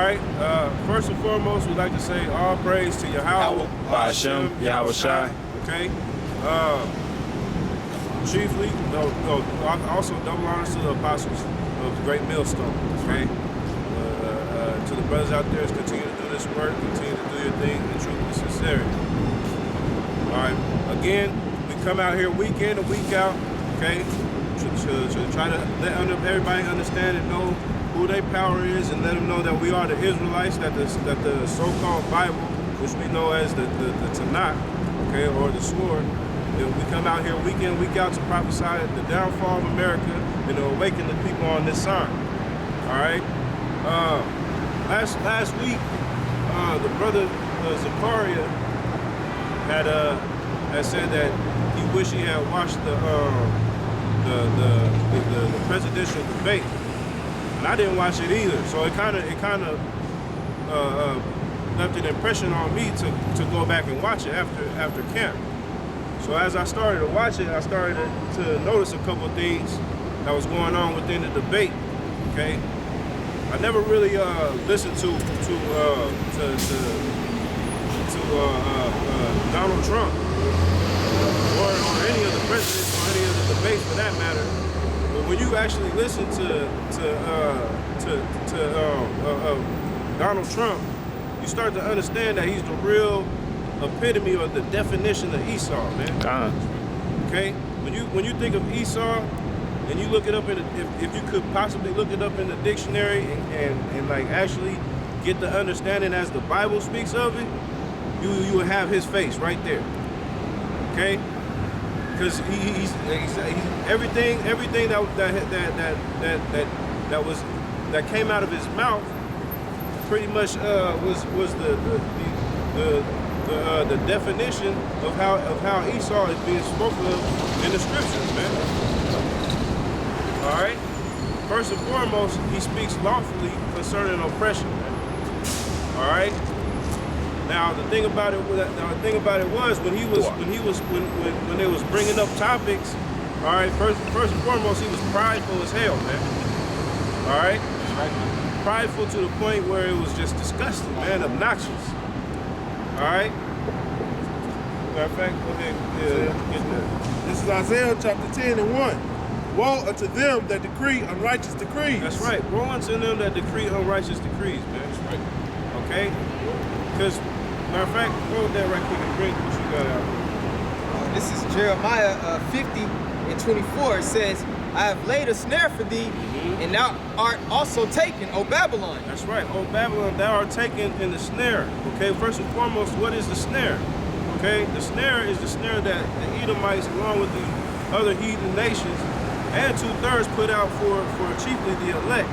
right. First and foremost, we'd like to say all praise to Yahweh, Hashem, Yahweh Shai. Okay. Chiefly, also double honors to the apostles of the Great Millstone. Okay. To the brothers out there, continue to do this work, continue to do your thing in truth and sincerity. All right. Again, we come out here week in and week out. Okay. To try to let everybody understand and know who their power is, and let them know that we are the Israelites, that the so-called Bible, which we know as the Tanakh, okay, or the Sword, we come out here week in, week out to prophesy the downfall of America and to awaken the people on this sign. All right. Last week, the brother Zakaria had said that he wished he had watched the presidential debate, and I didn't watch it either. So it kind of left an impression on me to go back and watch it after camp. So as I started to watch it, I started to notice a couple of things that was going on within the debate. Okay, I never really listened to Donald Trump or any of the presidents or any of the debates for that matter. But when you actually listen to Donald Trump, you start to understand that he's the real epitome or the definition of Esau, man. Okay, when you think of Esau, and you look it up if you could possibly look it up in the dictionary and like actually get the understanding as the Bible speaks of it, you will have his face right there. Okay, because he's everything that came out of his mouth pretty much was the definition of how Esau is being spoken of in the scriptures, man. All right. First and foremost, he speaks lawfully concerning oppression, man. All right. Now the thing about it was when they was bringing up topics. All right. First and foremost, he was prideful as hell, man. All right. Prideful to the point where it was just disgusting, man, obnoxious. All right. Matter of fact, go ahead, get that. This is Isaiah chapter 10 and 1. Woe unto them that decree unrighteous decrees. That's right. Woe unto them that decree unrighteous decrees, man. That's right. Okay? Because, matter of fact, go with that right quick and bring what you got out. This is Jeremiah 50 and 24. It says, I have laid a snare for thee, and thou art also taken, O Babylon. That's right. O Babylon, thou art taken in the snare. Okay? First and foremost, what is the snare? Okay? The snare is the snare that the Edomites, along with the other heathen nations, and 2/3 put out for chiefly the elect,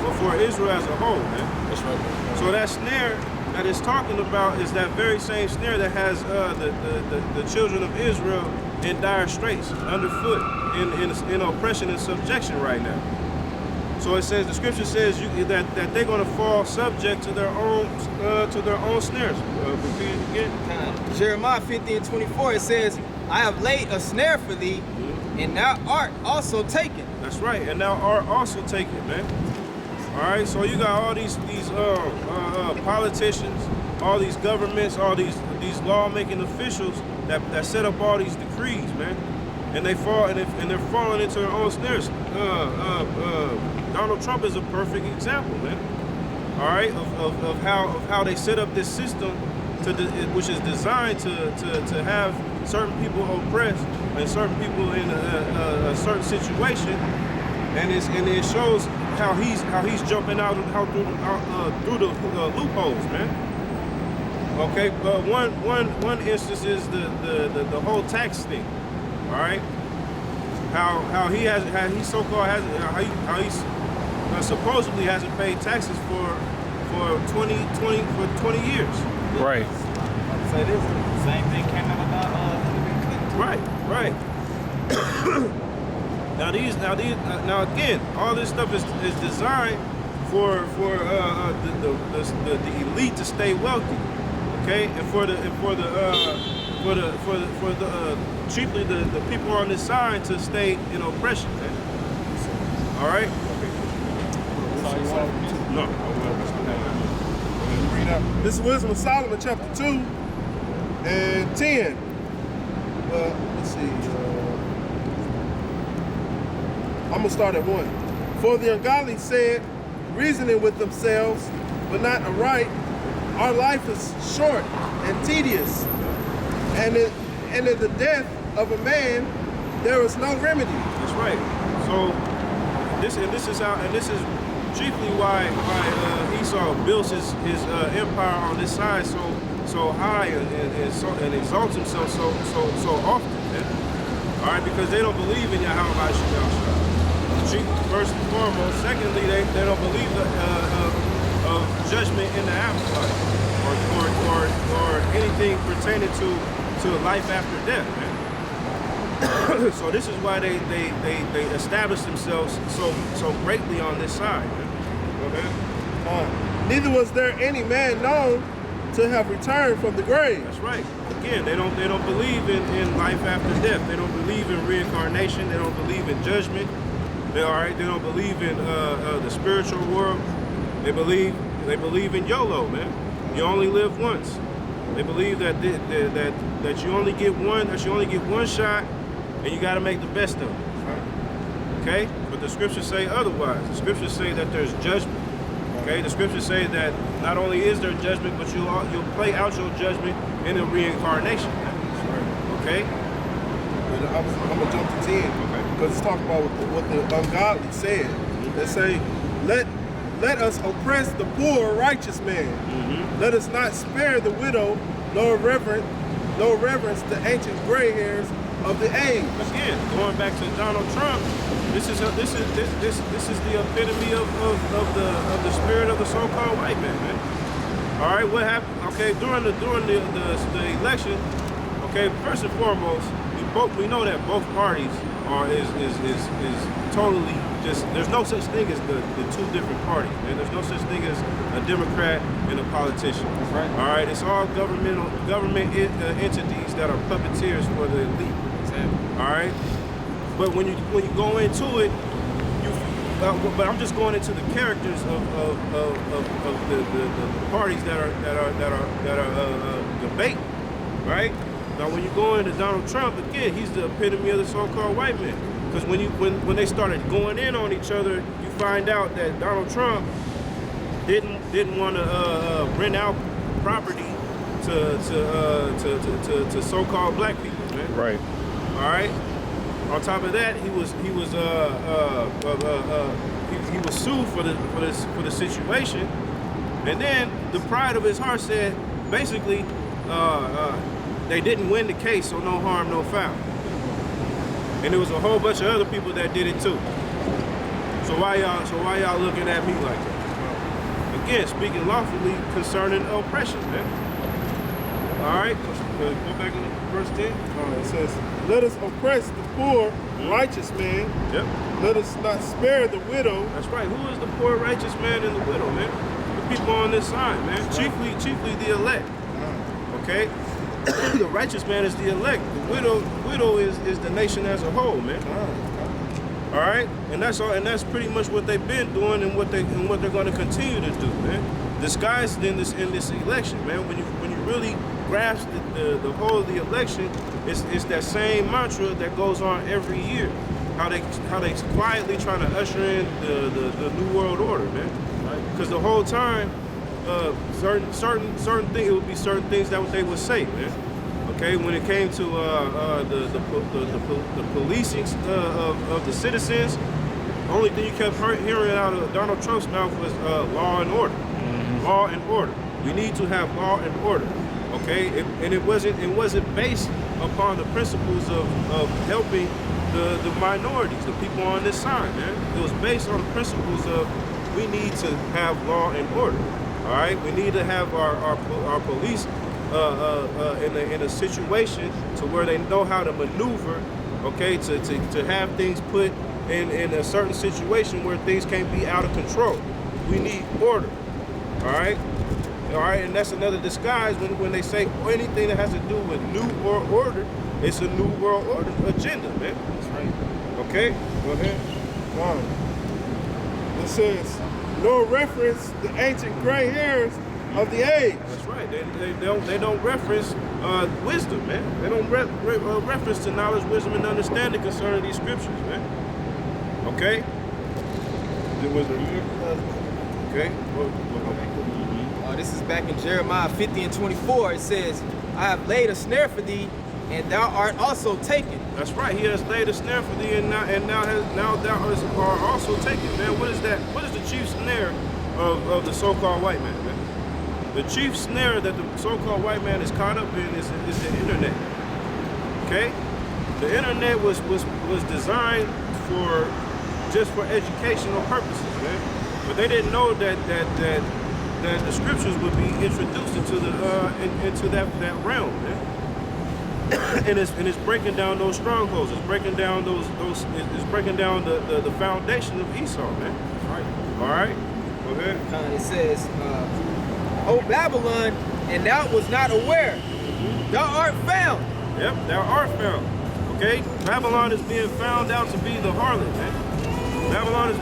but for Israel as a whole, man. That's right. So that snare that it's talking about is that very same snare that has the children of Israel in dire straits, underfoot, in oppression and subjection right now. So it says, the scripture says that they're going to fall subject to their own snares. Repeat it again. Jeremiah 50 and 24. It says, I have laid a snare for thee, and thou art also taken. That's right, and thou art also taken, man. All right, so you got all these politicians, all these governments, all these law-making officials that set up all these decrees, man, and they're falling into their own snares. Donald Trump is a perfect example, man. All right, of how they set up this system which is designed to have certain people oppressed and certain people in a certain situation, and it shows how he's jumping out through the loopholes, man. Okay, but one instance is the whole tax thing. All right, how he supposedly hasn't paid taxes for 20 years. Right. I'd say this same thing came out about Right. Now again, all this stuff is designed for the elite to stay wealthy, okay, and for the chiefly the people on this side to stay in oppression, man. All right. That's all you want from me? No. Now, this is Wisdom of Solomon, chapter 2 and 10. Let's see. I'm going to start at 1. For the ungodly said, reasoning with themselves, but not aright, our life is short and tedious, and in the death of a man, there is no remedy. That's right. So this is chiefly why Esau builds his empire on this side so high and exalts himself so often. Man. All right, because they don't believe in Yahweh Shemel. First and foremost. Secondly, they don't believe of judgment in the afterlife or anything pertaining to life after death. Man. So this is why they establish themselves so greatly on this side. Okay. Neither was there any man known to have returned from the grave. That's right. Again, they don't believe in life after death. They don't believe in reincarnation. They don't believe in judgment. They don't believe in the spiritual world. They believe in YOLO, man. You only live once. They believe that you only get one shot, and you got to make the best of it. Okay? But the scriptures say otherwise. The scriptures say that there's judgment. Okay? The scriptures say that not only is there judgment, but you'll play out your judgment in a reincarnation. Okay? I'm gonna jump to 10 because it's talking about what the ungodly said. They say, let us oppress the poor righteous man. Let us not spare the widow, nor reverence the ancient gray hairs of the age. Again, going back to Donald Trump, this is the epitome of the spirit of the so-called white man. All right, what happened? Okay, during the election, okay, first and foremost, we know that both parties is totally just. There's no such thing as the two different parties, man. There's no such thing as a Democrat and a politician. That's right. All right, it's all government entities that are puppeteers for the elite. Exactly. All right, but when you go into it, but I'm just going into the characters of the parties that are debating, right? Now, when you go into Donald Trump, again, he's the epitome of the so-called white man. Because when they started going in on each other, you find out that Donald Trump didn't want to rent out property to so-called black people, man. Right. All right. On top of that, he was sued for the situation, and then the pride of his heart said, basically, they didn't win the case, so no harm, no foul. And there was a whole bunch of other people that did it too. So why y'all looking at me like that? Again, speaking lawfully concerning oppression, man. All right, go back to verse 10. It says, let us oppress the poor righteous man. Yep. Let us not spare the widow. That's right. Who is the poor righteous man and the widow, man? The people on this side, man. Chiefly the elect. Okay? The righteous man is the elect. The widow is the nation as a whole, man. All right? And that's all, and that's pretty much what they've been doing and what they're going to continue to do, man. Disguised in this election, man. When you really grasp the whole of the election, it's that same mantra that goes on every year. How they quietly trying to usher in the new world order, man. Because the whole time, certain things, it would be certain things that they would say, man. Okay, when it came to the policing of the citizens, the only thing you kept hearing out of Donald Trump's mouth was law and order. Law and order. We need to have law and order. Okay, and it wasn't based upon the principles of helping the minorities, the people on this side, man. It was based on the principles of we need to have law and order. All right, we need to have our police in a situation to where they know how to maneuver. Okay, to have things put in a certain situation where things can't be out of control. We need order. All right, and that's another disguise when they say anything that has to do with new world order. It's a new world order agenda, man. That's right. Okay, go ahead. It says, nor reference the ancient gray hairs of the age. That's right. They don't reference wisdom, man. They don't reference to knowledge, wisdom, and understanding concerning these scriptures, man. Okay. There was okay. This is back in Jeremiah 50 and 24. It says, I have laid a snare for thee, and thou art also taken. That's right. He has laid a snare for thee, and now thou are also taken, man. What is that? What is the chief snare of the so-called white man, man? The chief snare that the so-called white man is caught up in is the internet. Okay? The internet was designed just for educational purposes, man. But they didn't know that the scriptures would be introduced into that realm, man. and it's breaking down those strongholds. It's breaking down it's breaking down the foundation of Esau, man. All right. Go ahead. It says, O Babylon, and thou was not aware. Thou art found. Yep, thou art found. Okay? Babylon is being found out to be the harlot, man. Babylon is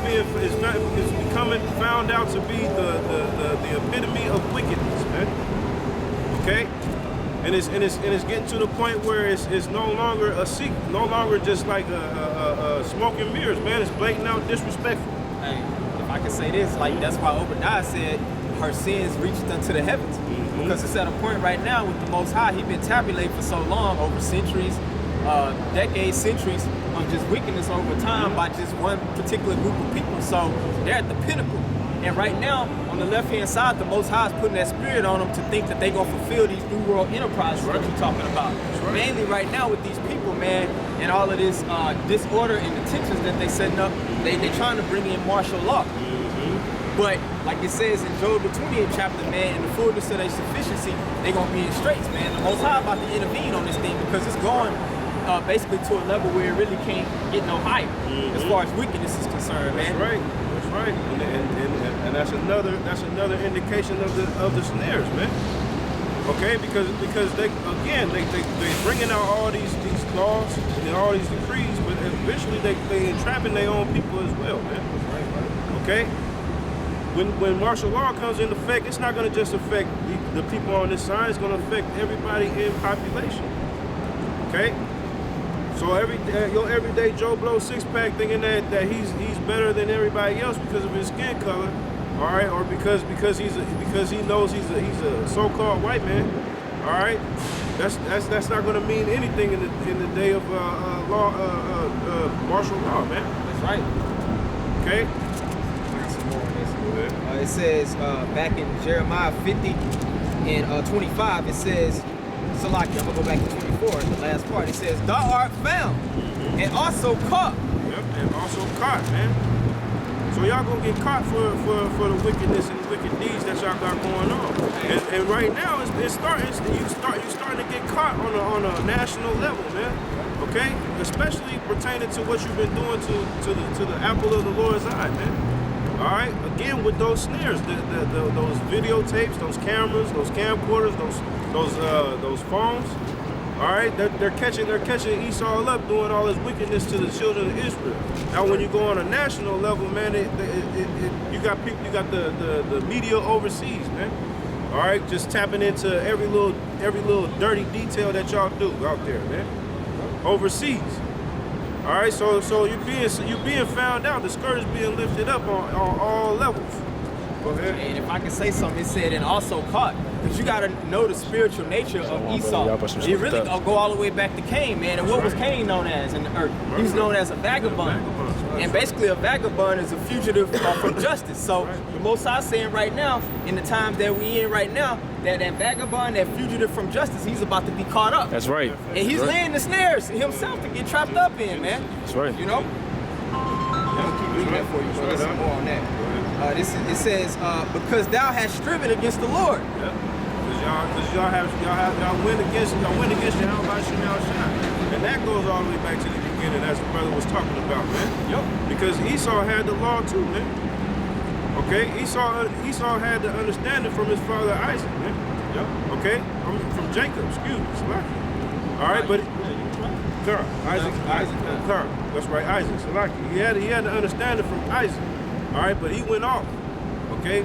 becoming found out to be the epitome of wickedness, man. Okay? And it's getting to the point where it's no longer a secret, no longer just like a smoke and mirrors, man. It's blatant out disrespectful. Hey, if I can say this, like that's why Obadiah said her sins reached unto the heavens. Because it's at a point right now with the Most High, He's been tabulating for so long, over centuries, decades, centuries, of just wickedness over time by just one particular group of people. So they're at the pinnacle. And right now, on the left-hand side, the Most High is putting that spirit on them to think that they're going to fulfill these New World enterprises that you're talking about. Right. Mainly right now with these people, man, and all of this disorder and the tensions that they setting up, they're trying to bring in martial law. But like it says in Job the 20th chapter, man, in the fullness of their sufficiency, they're going to be in straits, man. The Most High about to intervene on this thing because it's going basically to a level where it really can't get no higher as far as wickedness is concerned, man. That's right. That's right. And that's another indication of the snares, man. Okay, because they bringing out all these laws and all these decrees, but eventually they entrapping their own people as well, man. Okay. When martial law comes into effect, it's not going to just affect the people on this side. It's going to affect everybody in population. Okay. So your everyday Joe Blow six-pack thinking that he's better than everybody else because of his skin color, all right, or because he knows he's a so-called white man, all right. That's not going to mean anything in the day of martial law, man. That's right. Okay. It says back in Jeremiah 50 and 25, it says, Salaki, I'm going to go back to 24, the last part. It says, thou art found and also caught. Yep, and also caught, man. So y'all going to get caught for the wickedness and the wicked deeds that y'all got going on. And right now, you're starting to get caught on a national level, man. Okay? Especially pertaining to what you've been doing to the apple of the Lord's eye, man. All right, again with those snares, those videotapes, those cameras, those camcorders, those phones. All right, they're catching Esau up doing all his wickedness to the children of Israel. Now, when you go on a national level, man, you got the media overseas, man. All right, just tapping into every little dirty detail that y'all do out there, man, overseas. All right, so you're being found out. The skirt is being lifted up on all levels. Go ahead. And if I can say something, it said, and also caught. Because you got to know the spiritual nature of Esau. You really go all the way back to Cain, man. And what was Cain known as in the earth? He was known as a vagabond. And basically a vagabond is a fugitive from justice. So the Most High saying right now, in the times that we in right now, that vagabond, that fugitive from justice, he's about to be caught up. That's right. And he's laying the snares himself to get trapped up in, man. That's right. You know? I'm going to keep reading that for you, bro. There's some more on that. It says, because thou hast striven against the Lord. Yep. Because y'all win against Yahweh Shemel Shai. And that goes all the way back to the beginning, as the brother was talking about, man. Yep. Because Esau had the law too, man. Okay, Esau had the understanding from his father Isaac, man. Yep. Okay, from Jacob, excuse me, Salaki. All right, but Isaac. That's right, Isaac, Salaki. He had the understanding from Isaac. All right, but he went off. Okay,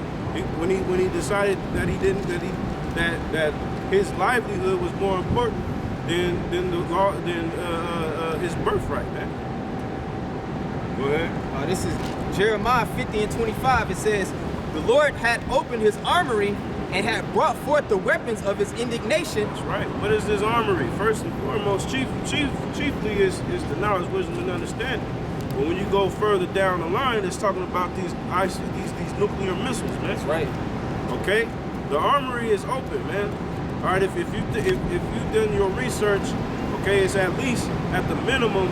When he decided that that his livelihood was more important than the law than his birthright, man. Go ahead. This is Jeremiah 50 and 25. It says, "The Lord had opened his armory and had brought forth the weapons of his indignation." That's right. What is this armory? First and foremost, chiefly is the knowledge, wisdom, and understanding. But when you go further down the line, it's talking about these nuclear missiles, man. That's right. Okay, the armory is open, man. All right, if you've done your research, okay, it's at least at the minimum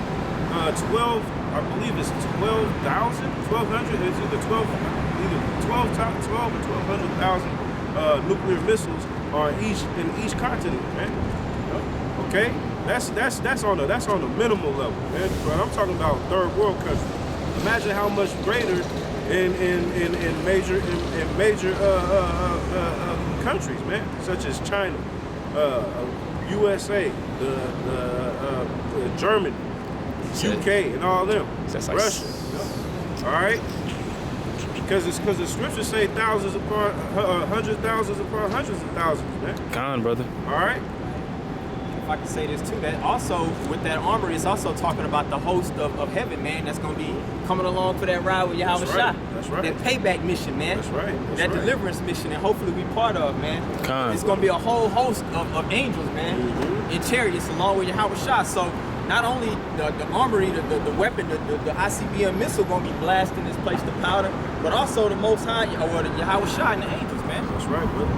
12. I believe it's 12,000, 1,200. It's either 12 or 1,200,000 nuclear missiles are in each continent, man. Okay, that's on a minimal level, man. But I'm talking about third world countries. Imagine how much greater in major countries, man, such as China, USA, Germany, UK, and all them, Russia. All right, because the scriptures say thousands upon hundreds, thousands upon hundreds of thousands, man. Con, brother. All right. If I can say this too, that also with that armory, it's also talking about the host of heaven, man. That's gonna be coming along for that ride with Yahweh Shah. That's right. That payback mission, man. That's right. That deliverance mission, and hopefully we part of, man. Con. It's gonna be a whole host of angels, man, in chariots along with Yahweh Shah. So not only the armory, the weapon, the ICBM missile gonna be blasting this place to powder, but also the Most High, or the Yahweh Shah and the angels, man. That's right, brother.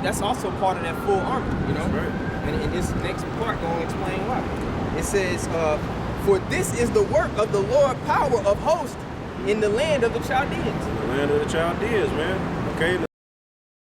That's also part of that full armor, you know. That's right. And in this next part, gonna explain why. It says, "For this is the work of the Lord, power of hosts, in the land of the Chaldeans." The land of the Chaldeans, man. Okay.